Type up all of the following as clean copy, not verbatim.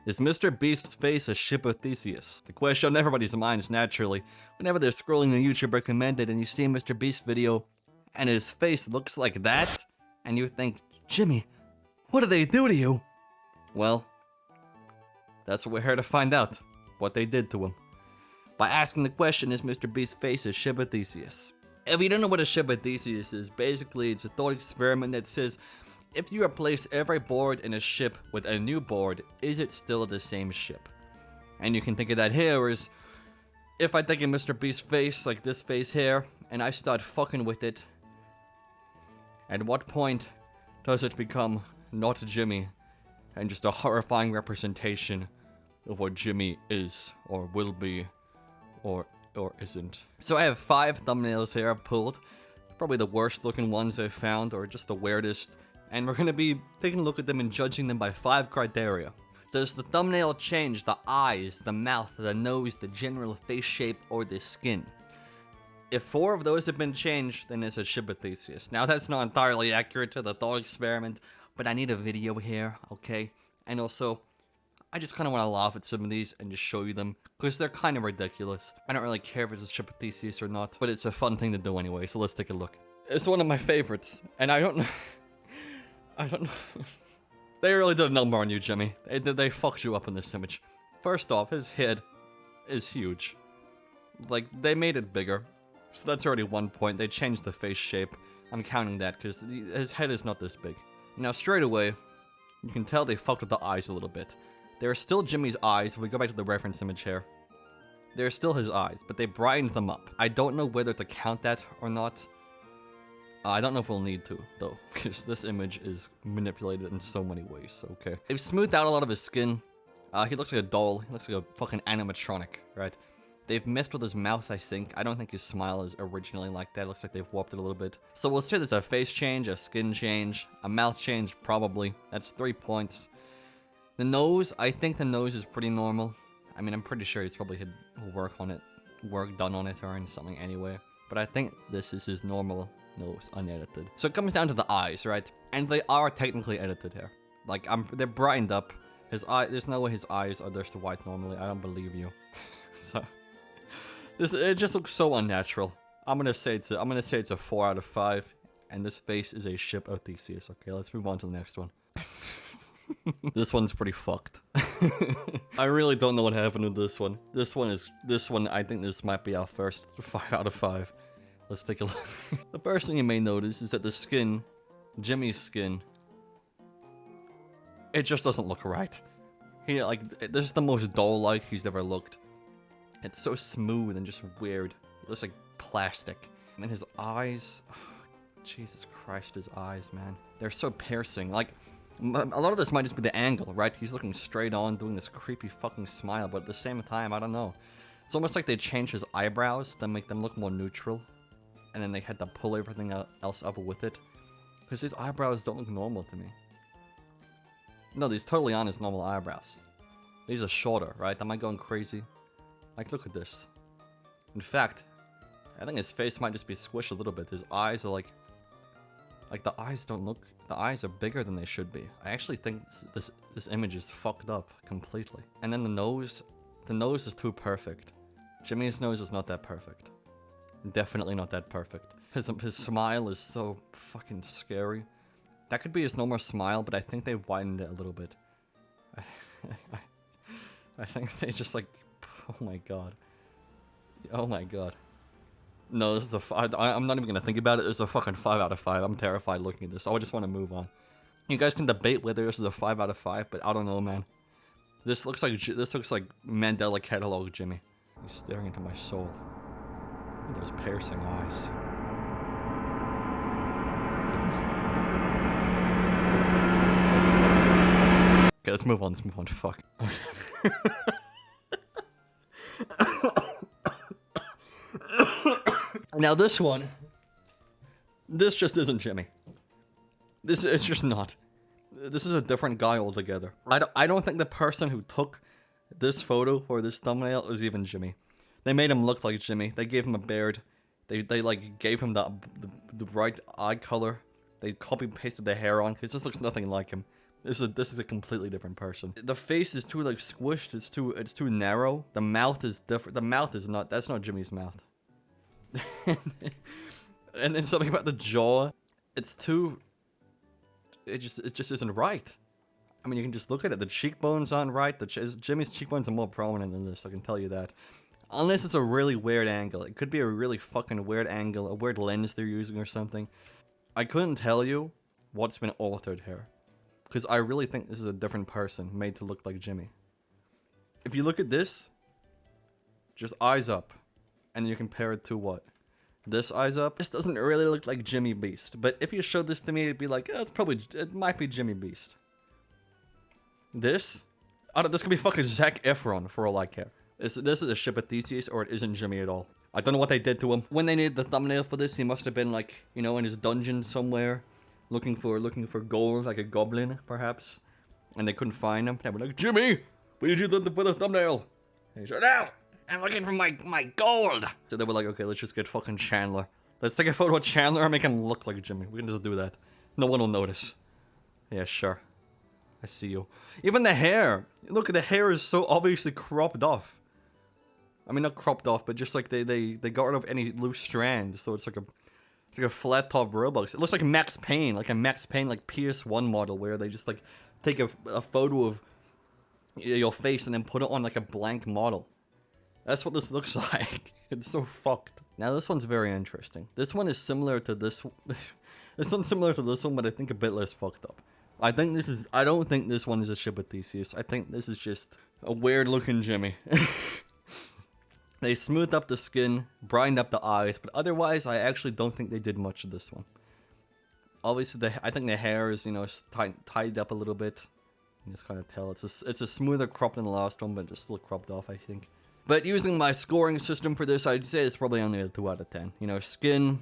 Is Mr. Beast's face a ship of Theseus? The question on everybody's minds naturally. Whenever they're scrolling the YouTube recommended and you see a Mr. Beast video and his face looks like that, and you think, Jimmy, what did they do to you? Well, that's what we're here to find out. What they did to him. By asking the question, is Mr. Beast's face a ship of Theseus? If you don't know what a ship of Theseus is, basically it's a thought experiment that says, if you replace every board in a ship with a new board, is it still the same ship? And you can think of that here as, if I think of Mr. Beast's face, like this face here, and I start fucking with it, at what point does it become not Jimmy, and just a horrifying representation of what Jimmy is, or will be, or isn't? So I have 5 thumbnails here I've pulled, probably the worst looking ones I've found, or just the weirdest. And we're going to be taking a look at them and judging them by 5 criteria. Does the thumbnail change the eyes, the mouth, the nose, the general face shape, or the skin? If 4 of those have been changed, then it's a ship of Theseus. Now that's not entirely accurate to the thought experiment, but I need a video here, okay? And also, I just kind of want to laugh at some of these and just show you them, because they're kind of ridiculous. I don't really care if it's a ship of Theseus or not, but it's a fun thing to do anyway, so let's take a look. It's one of my favorites, and I don't know... They really did a number on you, Jimmy. They fucked you up in this image. First off, his head is huge. Like, they made it bigger. So that's already 1 point. They changed the face shape. I'm counting that, because his head is not this big. Now, straight away, you can tell they fucked with the eyes a little bit. They're still Jimmy's eyes. If we go back to the reference image here. They're still his eyes, but they brightened them up. I don't know whether to count that or not. I don't know if we'll need to, though, because this image is manipulated in so many ways, okay? They've smoothed out a lot of his skin. He looks like a doll. He looks like a fucking animatronic, right? They've messed with his mouth, I think. I don't think his smile is originally like that. It looks like they've warped it a little bit. So we'll say there's a face change, a skin change, a mouth change, probably. That's 3 points. The nose, I think the nose is pretty normal. I mean, I'm pretty sure he's probably had work done on it or something anyway. But I think this is his normal nose, unedited. So it comes down to the eyes, right? And they are technically edited here. Like, they're brightened up. His eye, there's no way his eyes are this white normally. I don't believe you. So, it just looks so unnatural. I'm gonna say it's a 4 out of 5, and this face is a ship of Theseus. Okay, let's move on to the next one. This one's pretty fucked. I really don't know what happened with this one. This one, I think this might be our first 5 out of 5. Let's take a look. The first thing you may notice is that the skin, Jimmy's skin, it just doesn't look right. This is the most doll-like he's ever looked. It's so smooth and just weird. It looks like plastic. And his eyes, oh, Jesus Christ, his eyes, man. They're so piercing. Like, a lot of this might just be the angle, right? He's looking straight on, doing this creepy fucking smile, but at the same time, I don't know. It's almost like they changed his eyebrows to make them look more neutral. And then they had to pull everything else up with it. Because his eyebrows don't look normal to me. No, these totally aren't his normal eyebrows. These are shorter, right? Am I going crazy? Like, look at this. In fact, I think his face might just be squished a little bit. His eyes are like the eyes don't look, the eyes are bigger than they should be. I actually think this image is fucked up completely. And then the nose is too perfect. Jimmy's nose is not that perfect. Definitely not that perfect. His smile is so fucking scary. That could be his normal smile, but I think they widened it a little bit. I think they just like, oh my god. Oh my god. No, this is a 5. I'm not even gonna think about it. It's a fucking 5 out of 5. I'm terrified looking at this. I just want to move on. You guys can debate whether this is a 5 out of 5, but I don't know, man. This looks like Mandela catalog Jimmy. He's staring into my soul. With those piercing eyes. Okay, let's move on. Fuck. Now this one, this just isn't Jimmy. It's just not. This is a different guy altogether. I don't think the person who took this photo or this thumbnail is even Jimmy. They made him look like Jimmy. They gave him a beard. They like gave him the right eye color. They copy pasted the hair on because this looks nothing like him. This is a completely different person. The face is too like squished. It's too narrow. The mouth is different. The mouth is not. That's not Jimmy's mouth. And then something about the jaw. It's too. It just isn't right. I mean, you can just look at it. The cheekbones aren't right. Jimmy's cheekbones are more prominent than this. I can tell you that. Unless it's a really weird angle. It could be a really fucking weird angle, a weird lens they're using or something. I couldn't tell you what's been altered here. Because I really think this is a different person made to look like Jimmy. If you look at this, just eyes up, and you compare it to what? This eyes up? This doesn't really look like MrBeast. But if you showed this to me, it'd be like, oh, it might be MrBeast. This? This could be fucking Zac Efron for all I care. This is a ship of Theseus, or it isn't Jimmy at all. I don't know what they did to him. When they needed the thumbnail for this, he must have been like, you know, in his dungeon somewhere. Looking for gold, like a goblin, perhaps. And they couldn't find him. They were like, Jimmy, we need you for the thumbnail. And he said, no, I'm looking for my gold. So they were like, okay, let's just get fucking Chandler. Let's take a photo of Chandler and make him look like Jimmy. We can just do that. No one will notice. Yeah, sure. I see you. Even the hair. Look, the hair is so obviously cropped off. I mean, not cropped off, but just like they got rid of any loose strands. So it's like a flat top Robux. It looks like Max Payne, like PS1 model where they just like take a photo of your face and then put it on like a blank model. That's what this looks like. It's so fucked. Now this one's very interesting. This one is similar to this one. This one's similar to this one, but I think a bit less fucked up. I don't think this one is a ship of Theseus. I think this is just a weird looking Jimmy. They smoothed up the skin, brightened up the eyes, but otherwise, I actually don't think they did much of this one. Obviously, I think the hair is, you know, tied up a little bit. You just kind of tell it's a smoother crop than the last one, but just still cropped off, I think. But using my scoring system for this, I'd say it's probably only a 2 out of 10. You know, skin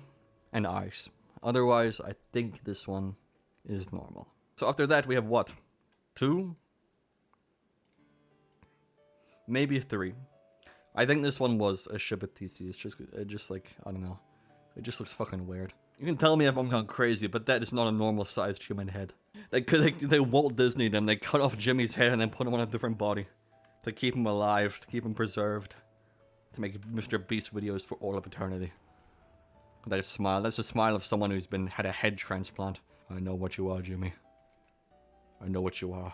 and eyes. Otherwise, I think this one is normal. So after that, we have what? 2? Maybe 3. I think this one was a ship of Theseus. Just like, I don't know. It just looks fucking weird. You can tell me if I'm going crazy, but that is not a normal-sized human head. They Walt Disney them. They cut off Jimmy's head and then put him on a different body. To keep him alive, to keep him preserved. To make MrBeast videos for all of eternity. That smile, that's the smile of someone who's had a head transplant. I know what you are, Jimmy. I know what you are.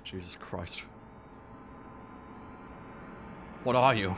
Jesus Christ. What are you?